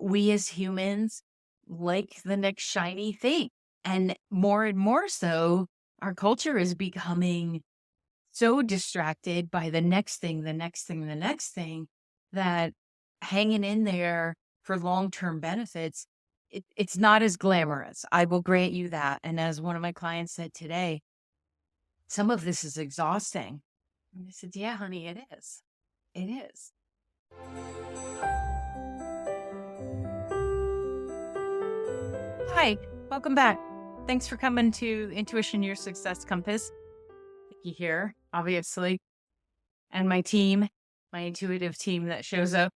we as humans like the next shiny thing. And more so, our culture is becoming so distracted by the next thing, the next thing, the next thing, that hanging in there for long-term benefits, it's not as glamorous. I will grant you that. And as one of my clients said today, some of this is exhausting. And I said, yeah, honey, it is. It is. Hi, welcome back. Thanks for coming to Intuition Your Success Compass. Vicky here, obviously, and my team, my intuitive team that shows up.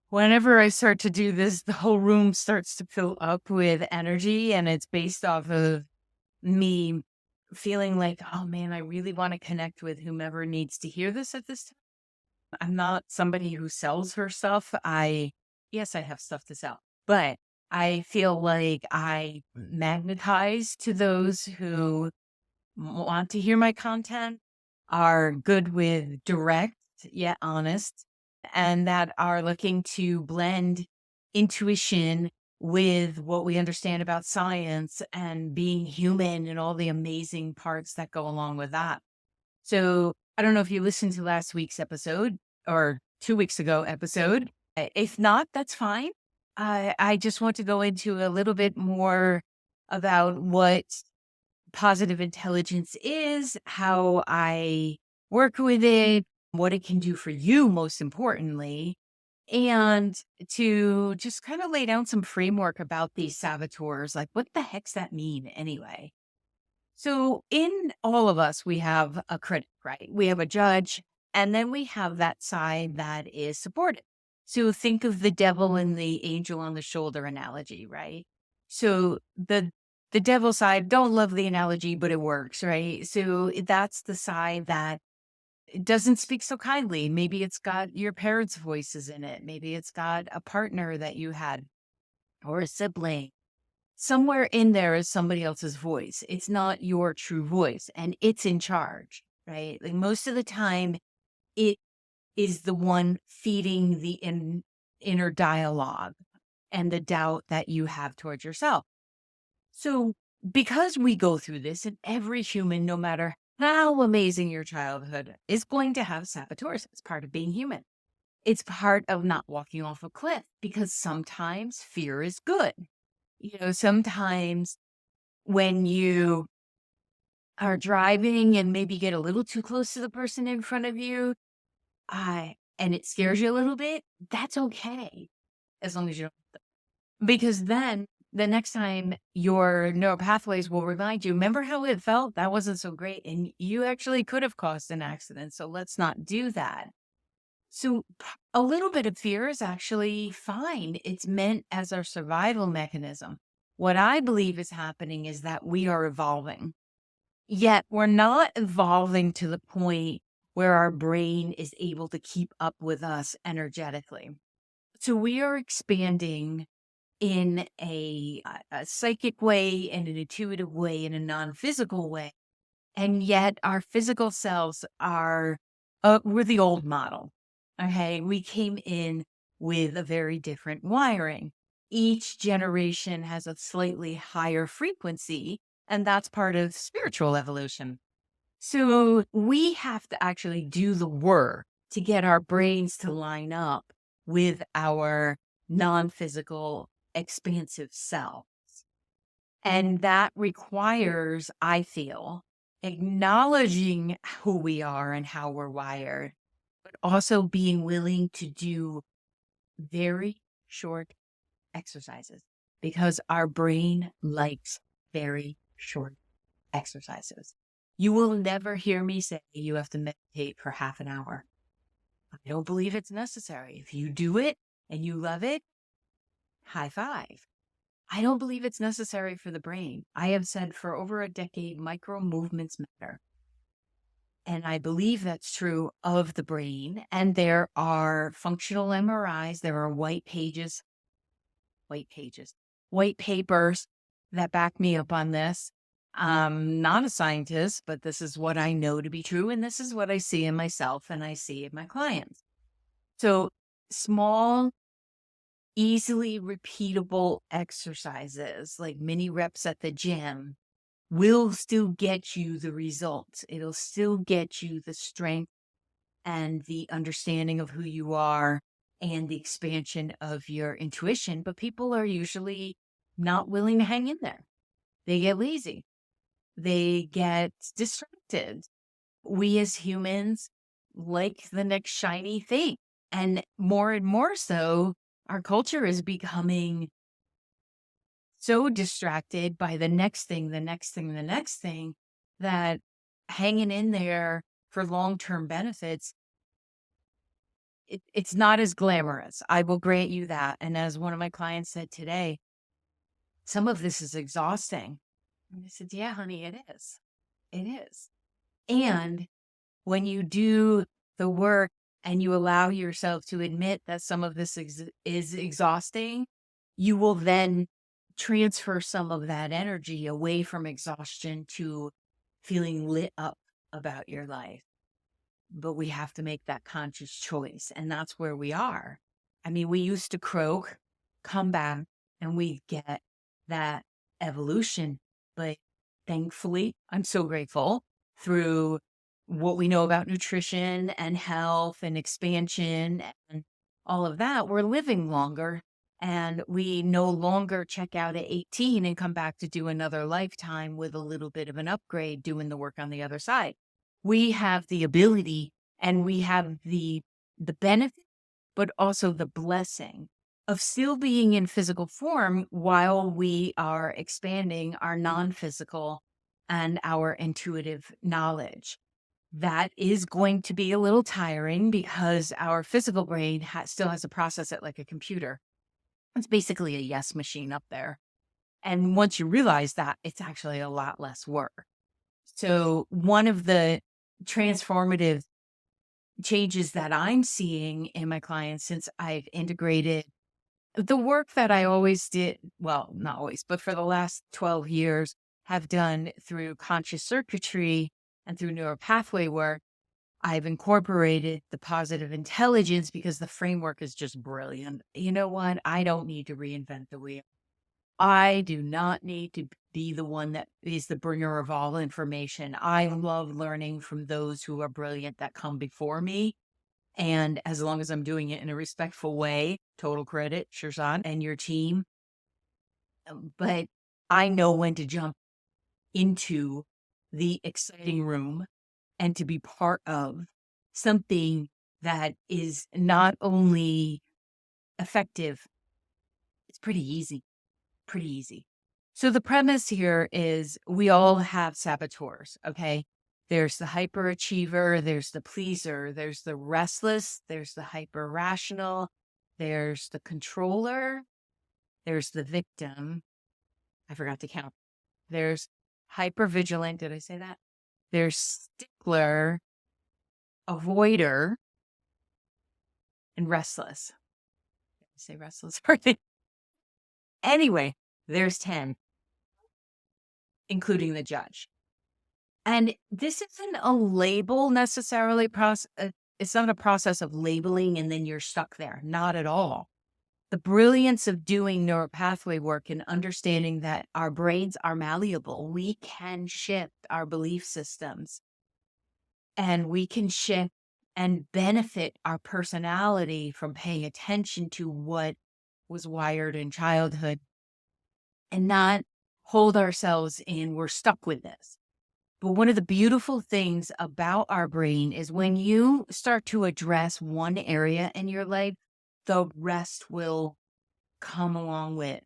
Whenever I start to do this, the whole room starts to fill up with energy, and it's based off of me feeling like, oh man, I really want to connect with whomever needs to hear this at this time. I'm not somebody who sells her stuff. Yes, I have stuff to sell, but I feel like I magnetize to those who want to hear my content, are good with direct yet honest, and that are looking to blend intuition with what we understand about science and being human and all the amazing parts that go along with that. So I don't know if you listened to last week's episode or 2 weeks ago episode. If not, that's fine. I just want to go into a little bit more about what positive intelligence is, how I work with it, what it can do for you, most importantly, and to just kind of lay down some framework about these saboteurs. Like, what the heck's that mean anyway? So, in all of us, we have a critic, right? We have a judge, and then we have that side that is supportive. So, think of the devil and the angel on the shoulder analogy, right? So, the devil side, don't love the analogy, but it works, right? So, that's the side that it doesn't speak so kindly. Maybe it's got your parents' voices in it. Maybe it's got a partner that you had or a sibling. Somewhere in there is somebody else's voice. It's not your true voice, and it's in charge, right? Like most of the time, it is the one feeding the inner dialogue and the doubt that you have towards yourself. So, because we go through this, and every human, no matter how amazing your childhood, is going to have saboteurs. It's part of being human. It's part of not walking off a cliff, because sometimes fear is good. Sometimes when you are driving and maybe get a little too close to the person in front of you, and it scares you a little bit, that's okay, as long as you don't. Because then the next time your neural pathways will remind you, remember how it felt? That wasn't so great. And you actually could have caused an accident. So let's not do that. So a little bit of fear is actually fine. It's meant as our survival mechanism. What I believe is happening is that we are evolving, yet we're not evolving to the point where our brain is able to keep up with us energetically. So we are expanding in a psychic way, in an intuitive way, in a non-physical way. And yet our physical selves are, we're the old model. Okay. We came in with a very different wiring. Each generation has a slightly higher frequency, and that's part of spiritual evolution. So we have to actually do the work to get our brains to line up with our non-physical expansive selves. And that requires, I feel, acknowledging who we are and how we're wired, but also being willing to do very short exercises, because our brain likes very short exercises. You will never hear me say you have to meditate for half an hour. I don't believe it's necessary. If you do it and you love it, high five. I don't believe it's necessary for the brain. I have said for over a decade, micro movements matter. And I believe that's true of the brain. And there are functional MRIs, there are white papers that back me up on this. I'm not a scientist, but this is what I know to be true. And this is what I see in myself and I see in my clients. So small easily repeatable exercises like mini reps at the gym will still get you the results. It'll still get you the strength and the understanding of who you are and the expansion of your intuition. But people are usually not willing to hang in there. They get lazy, they get distracted. We as humans like the next shiny thing. And more so, our culture is becoming so distracted by the next thing, the next thing, the next thing, that hanging in there for long-term benefits, it's not as glamorous. I will grant you that. And as one of my clients said today, some of this is exhausting. And I said, yeah, honey, it is. It is. And when you do the work and you allow yourself to admit that some of this is exhausting, you will then transfer some of that energy away from exhaustion to feeling lit up about your life. But we have to make that conscious choice. And that's where we are. I mean, we used to croak, come back, and we get that evolution. But thankfully, I'm so grateful through what we know about nutrition and health and expansion and all of that, we're living longer. And we no longer check out at 18 and come back to do another lifetime with a little bit of an upgrade doing the work on the other side. We have the ability and we have the benefit, but also the blessing of still being in physical form while we are expanding our non-physical and our intuitive knowledge. That is going to be a little tiring because our physical brain still has to process it like a computer. It's basically a yes machine up there. And once you realize that, it's actually a lot less work. So one of the transformative changes that I'm seeing in my clients since I've integrated the work that I always did, well, not always, but for the last 12 years have done through conscious circuitry and through neuropathway work, I've incorporated the positive intelligence because the framework is just brilliant. You know what? I don't need to reinvent the wheel. I do not need to be the one that is the bringer of all information. I love learning from those who are brilliant that come before me. And as long as I'm doing it in a respectful way, total credit, Shirzad and your team. But I know when to jump into the exciting room and to be part of something that is not only effective, it's pretty easy. Pretty easy. So the premise here is we all have saboteurs, okay? There's the hyperachiever, there's the pleaser, there's the restless, there's the hyper rational, there's the controller, there's the victim. I forgot to count. There's hyper vigilant. Did I say that? There's stickler, avoider, and restless. Did I say restless? Anyway, there's 10, including the judge. And this isn't a label necessarily it's not a process of labeling and then you're stuck there. Not at all. The brilliance of doing neuropathway work and understanding that our brains are malleable. We can shift our belief systems and we can shift and benefit our personality from paying attention to what was wired in childhood and not hold ourselves in, we're stuck with this. But one of the beautiful things about our brain is when you start to address one area in your life, the rest will come along with.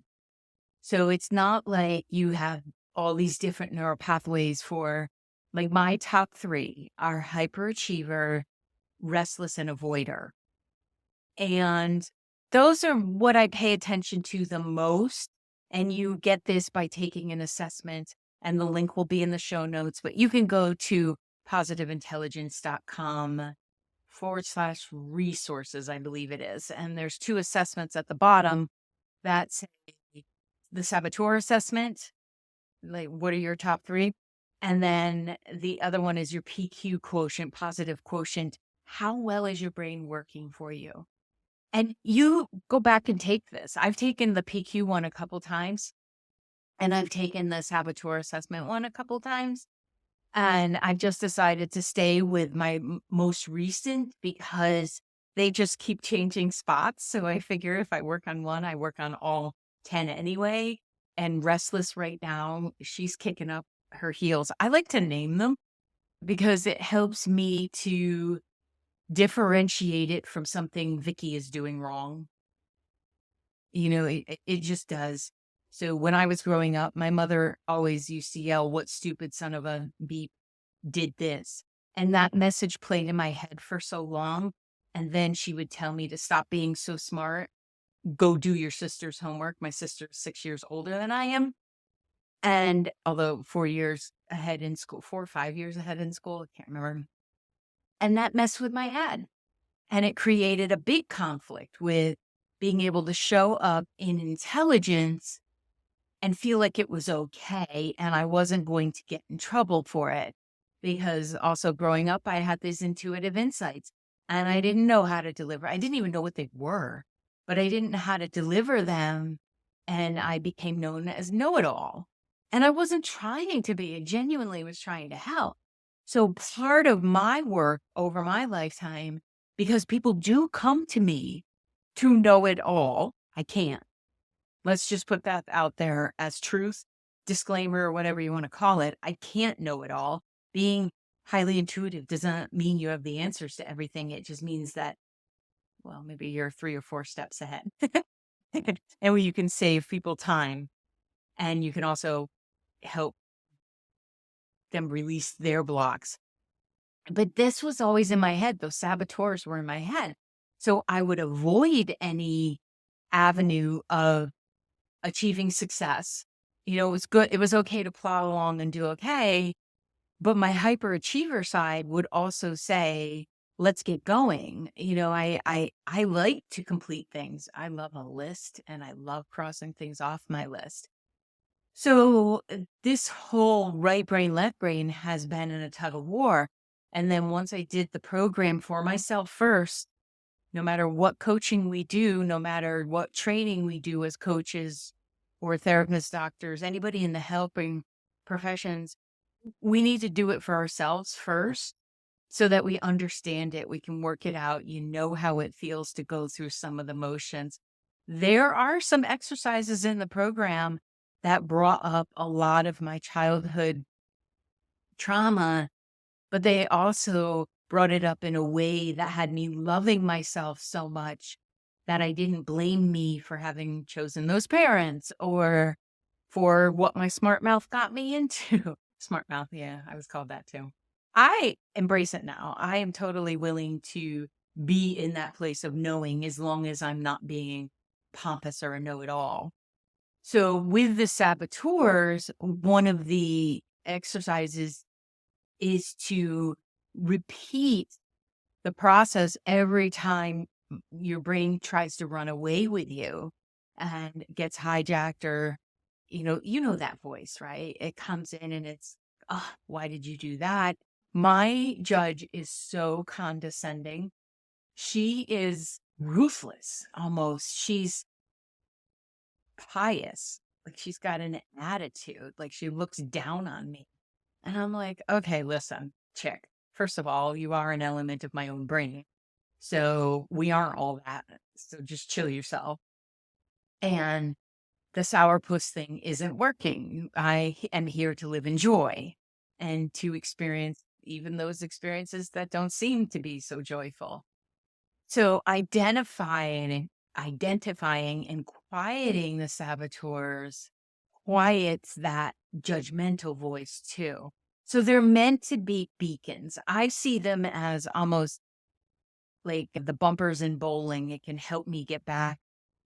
So it's not like you have all these different neural pathways for, like, my top three are hyperachiever, restless, and avoider. And those are what I pay attention to the most. And you get this by taking an assessment, and the link will be in the show notes. But you can go to positiveintelligence.com/resources, I believe it is. And there's 2 assessments at the bottom that say the saboteur assessment, like what are your top 3? And then the other one is your PQ quotient, positive quotient. How well is your brain working for you? And you go back and take this. I've taken the PQ one a couple times, and I've taken the saboteur assessment one a couple times. And I've just decided to stay with my most recent because they just keep changing spots. So I figure if I work on one, I work on all 10 anyway. And restless right now, she's kicking up her heels. I like to name them because it helps me to differentiate it from something Vicky is doing wrong. It just does. So when I was growing up, my mother always used to yell, "What stupid son of a beep did this?" And that message played in my head for so long. And then she would tell me to stop being so smart, go do your sister's homework. My sister's 6 years older than I am. And although 4 years ahead in school, 4 or 5 years ahead in school, I can't remember. And that messed with my head. And it created a big conflict with being able to show up in intelligence and feel like it was okay and I wasn't going to get in trouble for it. Because also growing up, I had these intuitive insights and I didn't know how to deliver. I didn't even know what they were, but I didn't know how to deliver them. And I became known as know-it-all. And I wasn't trying to be, I genuinely was trying to help. So part of my work over my lifetime, because people do come to me to know it all, I can't. Let's just put that out there as truth, disclaimer, or whatever you want to call it. I can't know it all. Being highly intuitive does not mean you have the answers to everything. It just means that, well, maybe you're 3 or 4 steps ahead. And you can save people time and you can also help them release their blocks. But this was always in my head. Those saboteurs were in my head. So I would avoid any avenue of achieving success. It was good. It was okay to plow along and do okay. But my hyperachiever side would also say, let's get going. I like to complete things. I love a list and I love crossing things off my list. So this whole right brain, left brain has been in a tug of war. And then once I did the program for myself first, no matter what coaching we do, no matter what training we do as coaches or therapists, doctors, anybody in the helping professions, we need to do it for ourselves first so that we understand it. We can work it out. You know how it feels to go through some of the motions. There are some exercises in the program that brought up a lot of my childhood trauma, but they also brought it up in a way that had me loving myself so much that I didn't blame me for having chosen those parents or for what my smart mouth got me into. Smart mouth, yeah, I was called that too. I embrace it now. I am totally willing to be in that place of knowing as long as I'm not being pompous or a know-it-all. So with the saboteurs, one of the exercises is to repeat the process every time your brain tries to run away with you and gets hijacked or that voice, right? It comes in and it's, oh, why did you do that? My judge is so condescending. She is ruthless almost. She's pious. Like she's got an attitude. Like she looks down on me. And I'm like, okay, listen, chick. First of all, you are an element of my own brain. So we aren't all that. So just chill yourself. And the sourpuss thing isn't working. I am here to live in joy and to experience even those experiences that don't seem to be so joyful. So identifying and quieting the saboteurs quiets that judgmental voice too. So they're meant to be beacons. I see them as almost like the bumpers in bowling. It can help me get back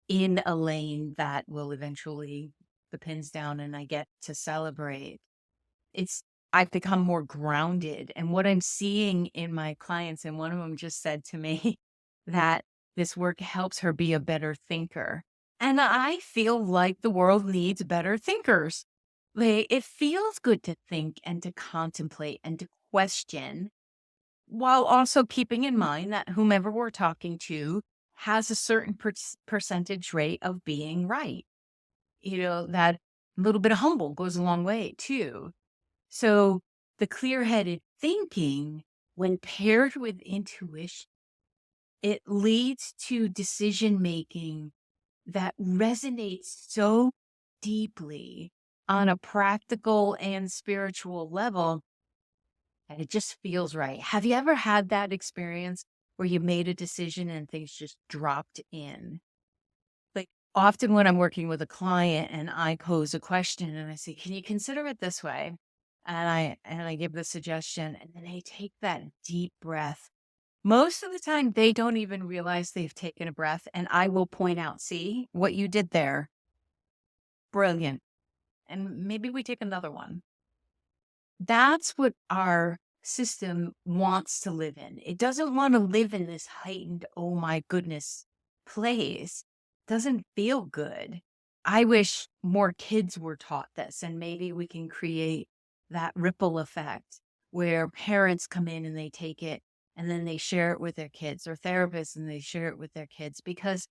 in a lane that will eventually the pins down and I get to celebrate. I've become more grounded. And what I'm seeing in my clients, and one of them just said to me that this work helps her be a better thinker. And I feel like the world needs better thinkers. It feels good to think and to contemplate and to question while also keeping in mind that whomever we're talking to has a certain percentage rate of being right. That little bit of humble goes a long way too. So the clear headed thinking, when paired with intuition, it leads to decision making that resonates so deeply on a practical and spiritual level that it just feels right. Have you ever had that experience where you made a decision and things just dropped in? Like, often when I'm working with a client and I pose a question and I say, "Can you consider it this way?" And I give the suggestion, and then they take that deep breath. Most of the time, they don't even realize they've taken a breath, and I will point out, "See what you did there? Brilliant." And maybe we take another one. That's what our system wants to live in. It doesn't want to live in this heightened, oh my goodness place. Doesn't feel good. I wish more kids were taught this, and maybe we can create that ripple effect where parents come in and they take it and then they share it with their kids, or therapists and they share it with their kids. Because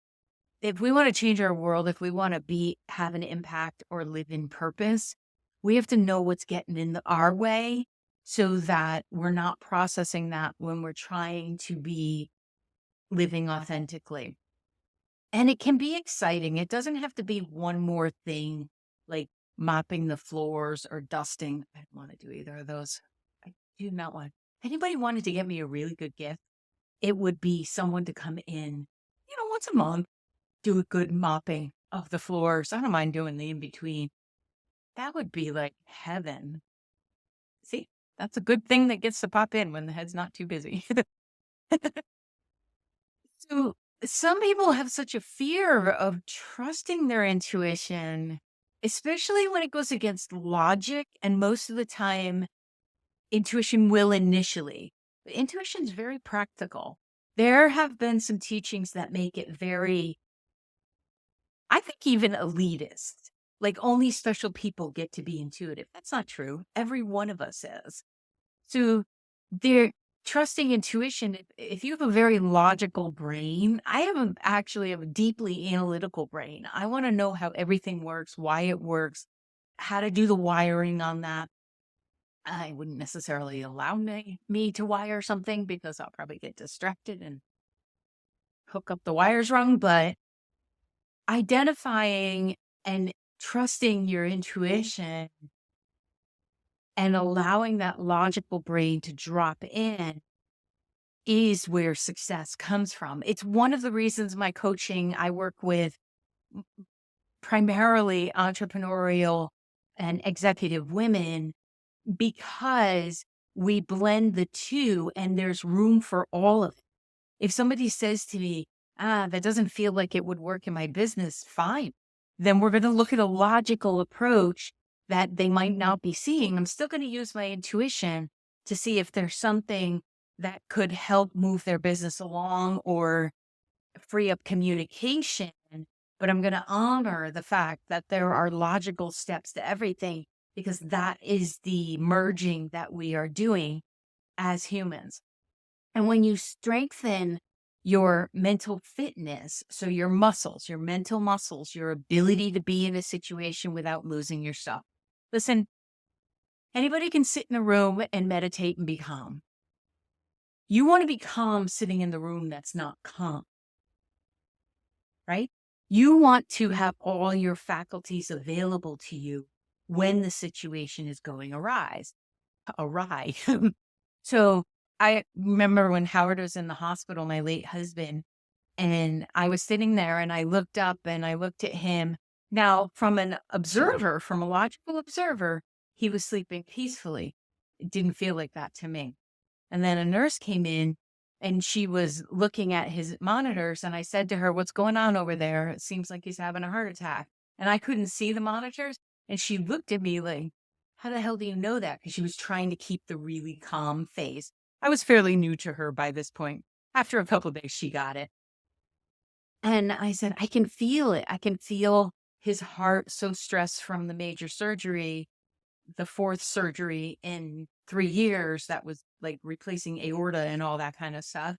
if we want to change our world, if we want to have an impact or live in purpose, we have to know what's getting in our way so that we're not processing that when we're trying to be living authentically. And it can be exciting. It doesn't have to be one more thing like mopping the floors or dusting. I don't want to do either of those. I do not want. If anybody wanted to get me a really good gift, it would be someone to come in, once a month, do a good mopping of the floors. I don't mind doing the in between. That would be like heaven. See, that's a good thing that gets to pop in when the head's not too busy. So some people have such a fear of trusting their intuition, especially when it goes against logic. And most of the time, intuition will initially. But intuition is very practical. There have been some teachings that make it very, I think, even elitist. Like only special people get to be intuitive. That's not true. Every one of us is. So they're trusting intuition. If you have a very logical brain, actually have a deeply analytical brain. I want to know how everything works, why it works, how to do the wiring on that. I wouldn't necessarily allow me to wire something because I'll probably get distracted and hook up the wires wrong. But identifying and trusting your intuition and allowing that logical brain to drop in is where success comes from. It's one of the reasons I work with primarily entrepreneurial and executive women, because we blend the two and there's room for all of it. If somebody says to me, that doesn't feel like it would work in my business, fine. Then we're going to look at a logical approach that they might not be seeing. I'm still going to use my intuition to see if there's something that could help move their business along or free up communication. But I'm going to honor the fact that there are logical steps to everything, because that is the merging that we are doing as humans. And when you strengthen your mental fitness, so your muscles, your mental muscles, your ability to be in a situation without losing yourself. Listen, anybody can sit in a room and meditate and be calm. You want to be calm sitting in the room that's not calm, right? You want to have all your faculties available to you when the situation is going awry. So I remember when Howard was in the hospital, my late husband, and I was sitting there and I looked up and I looked at him. Now, from a logical observer, he was sleeping peacefully. It didn't feel like that to me. And then a nurse came in and she was looking at his monitors. And I said to her, "What's going on over there? It seems like he's having a heart attack." And I couldn't see the monitors. And she looked at me like, "How the hell do you know that?" Because she was trying to keep the really calm face. I was fairly new to her by this point. After a couple of days, she got it. And I said, "I can feel it. I can feel his heart so stressed from the major surgery, the fourth surgery in 3 years that was like replacing aorta and all that kind of stuff."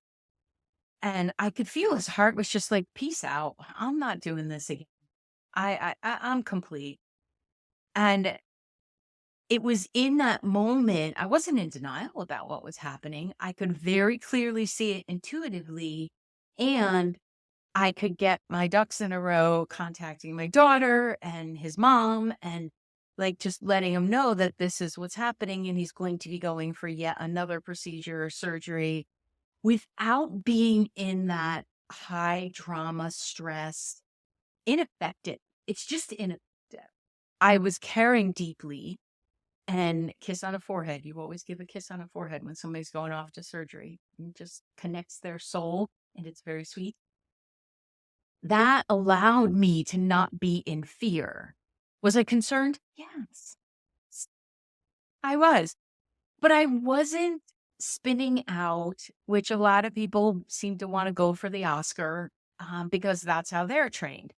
And I could feel his heart was just like, peace out. I'm not doing this again. I'm complete. And it was in that moment, I wasn't in denial about what was happening. I could very clearly see it intuitively. And I could get my ducks in a row, contacting my daughter and his mom, and like just letting him know that this is what's happening. And he's going to be going for yet another procedure or surgery without being in that high drama stress, ineffective. It's just ineffective. I was caring deeply. And kiss on a forehead. You always give a kiss on a forehead when somebody's going off to surgery. It just connects their soul, and it's very sweet. That allowed me to not be in fear. Was I concerned? Yes, I was. But I wasn't spinning out, which a lot of people seem to want to go for the Oscar, because that's how they're trained.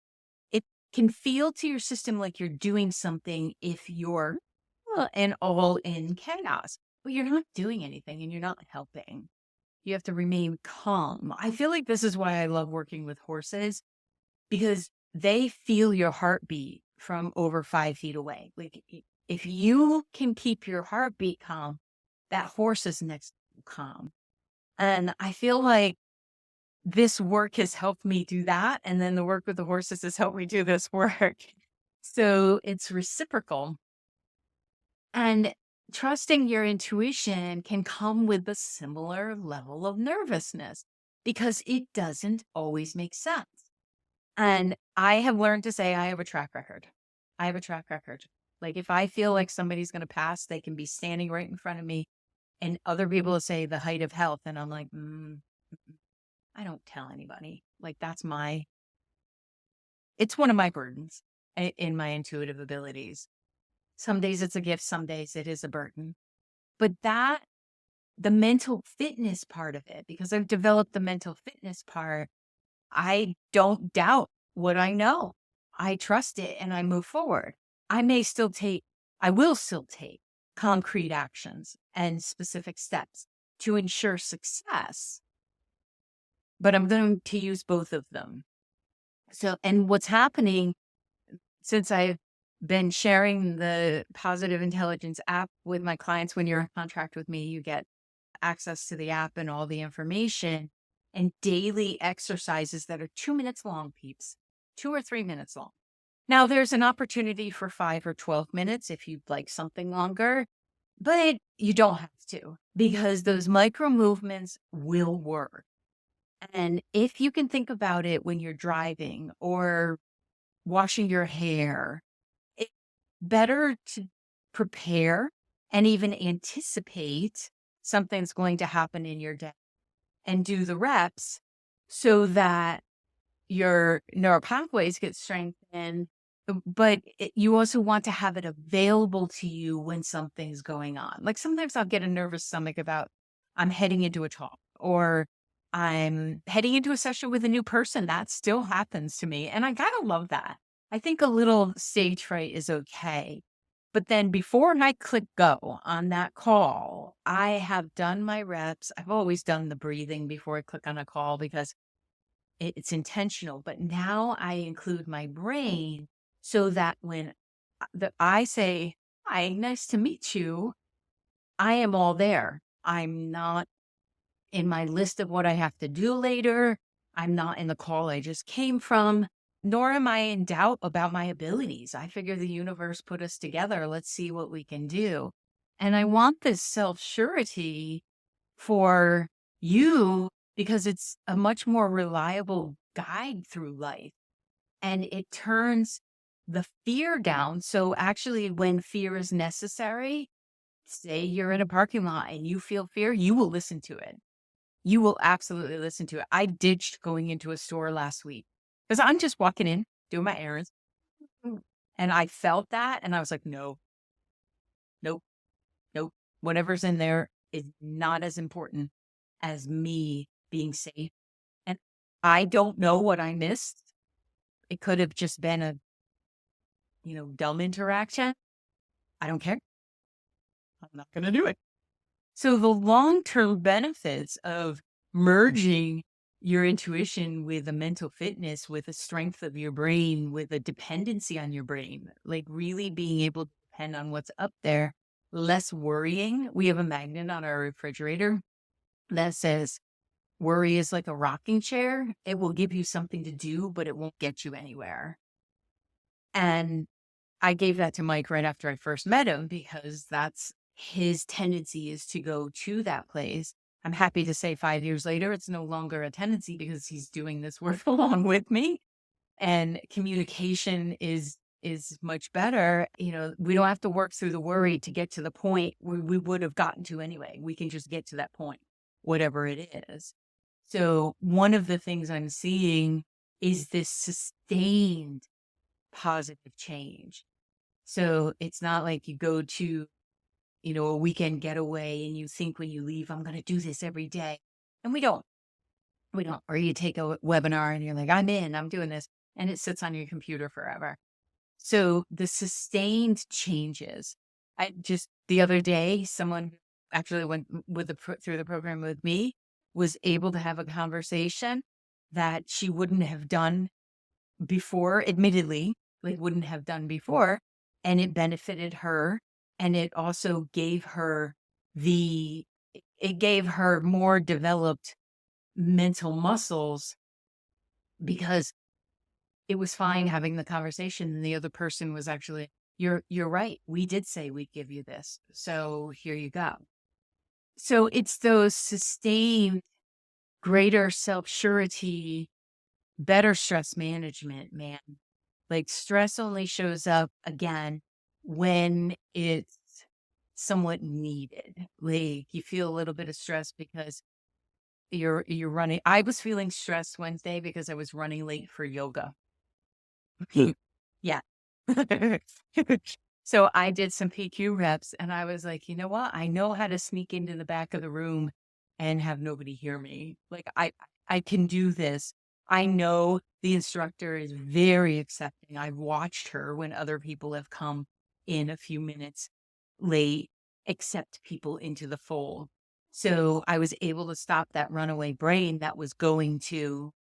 It can feel to your system like you're doing something if you're in all in chaos, but you're not doing anything and you're not helping. You have to remain calm. I feel like this is why I love working with horses, because they feel your heartbeat from over 5 feet away. Like if you can keep your heartbeat calm, that horse is next calm. And I feel like this work has helped me do that. And then the work with the horses has helped me do this work. So it's reciprocal. And trusting your intuition can come with a similar level of nervousness because it doesn't always make sense. And I have learned to say, I have a track record. I have a track record. Like if I feel like somebody's going to pass, they can be standing right in front of me, and other people will say the height of health. And I'm like, I don't tell anybody. Like it's one of my burdens in my intuitive abilities. Some days it's a gift, some days it is a burden. But the mental fitness part of it, because I've developed the mental fitness part, I don't doubt what I know. I trust it and I move forward. I will still take concrete actions and specific steps to ensure success, but I'm going to use both of them. So, and what's happening since I've been sharing the positive intelligence app with my clients, when you're in contract with me, you get access to the app and all the information and daily exercises that are 2 minutes long, peeps, 2 or 3 minutes long. Now, there's an opportunity for 5 or 12 minutes if you'd like something longer, but you don't have to, because those micro movements will work. And if you can think about it when you're driving or washing your hair, it's better to prepare and even anticipate something's going to happen in your day and do the reps so that your neural pathways get strengthened. But you also want to have it available to you when something's going on. Like sometimes I'll get a nervous stomach about I'm heading into a talk or I'm heading into a session with a new person. That still happens to me. And I kind of love that. I think a little stage fright is okay. But then before I click go on that call, I have done my reps. I've always done the breathing before I click on a call because it's intentional. But now I include my brain so that when I say, hi, nice to meet you, I am all there. I'm not in my list of what I have to do later. I'm not in the call I just came from, nor am I in doubt about my abilities. I figure the universe put us together. Let's see what we can do. And I want this self-surety for you because it's a much more reliable guide through life. And it turns the fear down. So actually, when fear is necessary, say you're in a parking lot and you feel fear, you will listen to it. You will absolutely listen to it. I ditched going into a store last week because I'm just walking in, doing my errands. And I felt that. And I was like, no, nope, nope. Whatever's in there is not as important as me being safe. And I don't know what I missed. It could have just been a, dumb interaction. I don't care. I'm not going to do it. So the long-term benefits of merging your intuition with a mental fitness, with a strength of your brain, with a dependency on your brain, like really being able to depend on what's up there, less worrying. We have a magnet on our refrigerator that says, worry is like a rocking chair. It will give you something to do, but it won't get you anywhere. And I gave that to Mike right after I first met him because that's his tendency, is to go to that place. I'm happy to say 5 years later, it's no longer a tendency because he's doing this work along with me, and communication is much better. We don't have to work through the worry to get to the point where we would have gotten to anyway. We can just get to that point, whatever it is. So one of the things I'm seeing is this sustained positive change. So it's not like you go to, a weekend getaway and you think when you leave, I'm going to do this every day. And we don't. We don't. Or you take a webinar and you're like, I'm doing this. And it sits on your computer forever. So the sustained changes. I just, the other day, someone who actually went through the program with me was able to have a conversation that she wouldn't have done before, admittedly, like wouldn't have done before. And it benefited her. And it also gave her more developed mental muscles, because it was fine having the conversation. And the other person was actually, you're right. We did say we'd give you this. So here you go. So it's those sustained greater self-surety, better stress management, man. Like stress only shows up again when it's somewhat needed. Like you feel a little bit of stress because you're running. I was feeling stressed Wednesday because I was running late for yoga. Yeah. So I did some PQ reps and I was like, you know what? I know how to sneak into the back of the room and have nobody hear me. Like I can do this. I know the instructor is very accepting. I've watched her when other people have come in a few minutes late, accept people into the fold. So I was able to stop that runaway brain that was going to,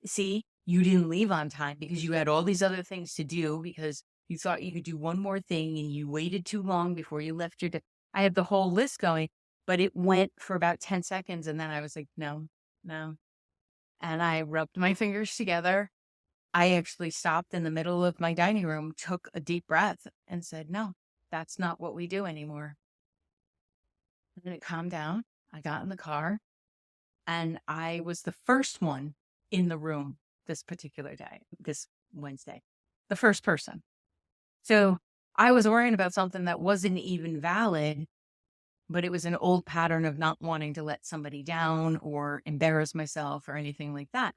see, you didn't leave on time because you had all these other things to do because you thought you could do one more thing and you waited too long before you left your I had the whole list going, but it went for about 10 seconds. And then I was like, no, no. And I rubbed my fingers together. I actually stopped in the middle of my dining room, took a deep breath and said, no, that's not what we do anymore. And then it calmed down. I got in the car and I was the first one in the room this particular day, this Wednesday, the first person. So I was worrying about something that wasn't even valid, but it was an old pattern of not wanting to let somebody down or embarrass myself or anything like that.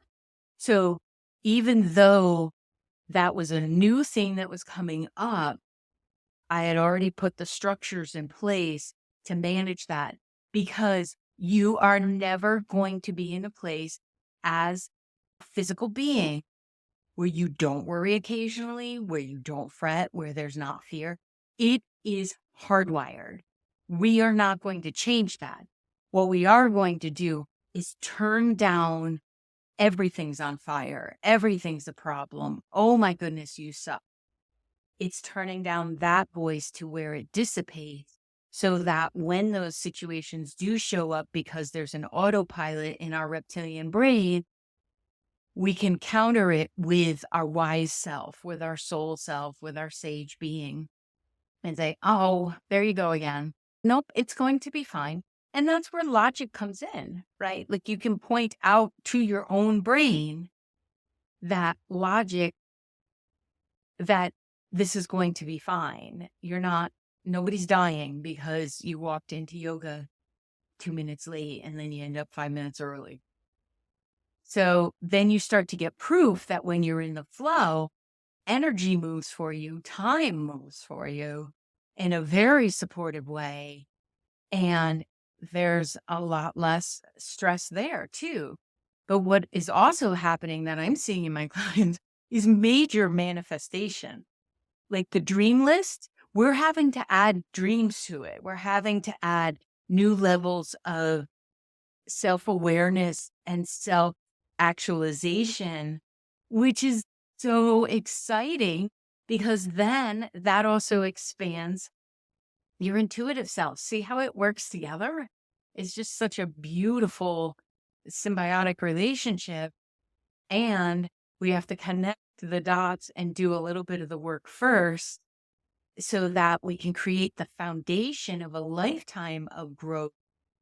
So even though that was a new thing that was coming up, I had already put the structures in place to manage that, because you are never going to be in a place as a physical being where you don't worry occasionally, where you don't fret, where there's not fear. It is hardwired. We are not going to change that. What we are going to do is turn down everything's on fire. Everything's a problem. Oh my goodness, you suck. It's turning down that voice to where it dissipates, so that when those situations do show up, because there's an autopilot in our reptilian brain, we can counter it with our wise self, with our soul self, with our sage being, and say, oh, there you go again. Nope, it's going to be fine. And that's where logic comes in, right? Like you can point out to your own brain that logic, that this is going to be fine. Nobody's dying because you walked into yoga 2 minutes late and then you end up 5 minutes early. So then you start to get proof that when you're in the flow, energy moves for you, time moves for you in a very supportive way. And there's a lot less stress there too. But what is also happening that I'm seeing in my clients is major manifestation. Like the dream list, we're having to add dreams to it. We're having to add new levels of self-awareness and actualization, which is so exciting because then that also expands your intuitive self. See how it works together? It's just such a beautiful symbiotic relationship. And we have to connect the dots and do a little bit of the work first so that we can create the foundation of a lifetime of growth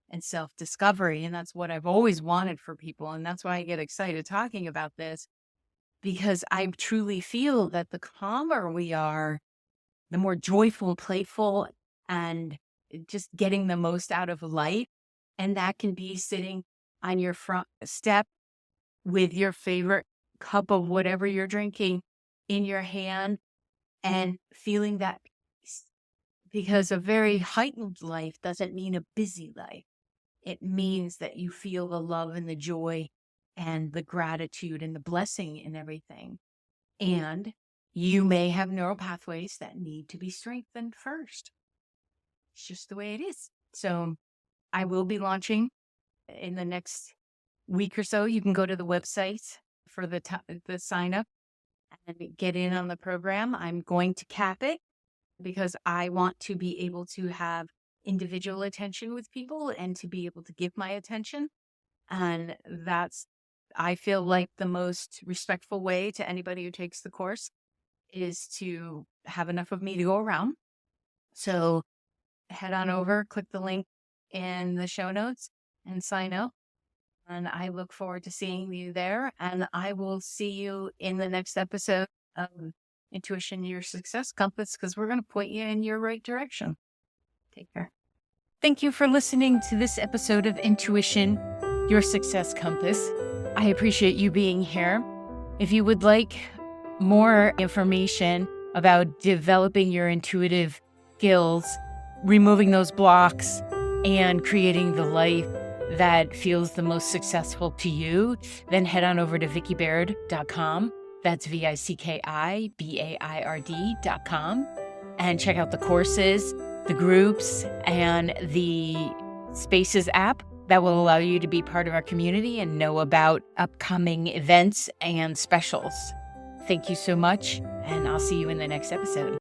and self-discovery. And that's what I've always wanted for people. And that's why I get excited talking about this, because I truly feel that the calmer we are, the more joyful, playful, and just getting the most out of life. And that can be sitting on your front step with your favorite cup of whatever you're drinking in your hand and feeling that peace. Because a very heightened life doesn't mean a busy life. It means that you feel the love and the joy and the gratitude and the blessing in everything. And you may have neural pathways that need to be strengthened first. It's just the way it is. So I will be launching in the next week or so. You can go to the website for the sign up and get in on the program. I'm going to cap it because I want to be able to have individual attention with people and to be able to give my attention. And that's, I feel like, the most respectful way to anybody who takes the course is to have enough of me to go around. So head on over, click the link in the show notes and sign up. And I look forward to seeing you there. And I will see you in the next episode of Intuition, Your Success Compass, because we're going to point you in your right direction. Take care. Thank you for listening to this episode of Intuition, Your Success Compass. I appreciate you being here. If you would like more information about developing your intuitive skills, removing those blocks, and creating the life that feels the most successful to you, then head on over to vickibaird.com. That's VICKIBAIRD.com. And check out the courses, the groups, and the Spaces app that will allow you to be part of our community and know about upcoming events and specials. Thank you so much, and I'll see you in the next episode.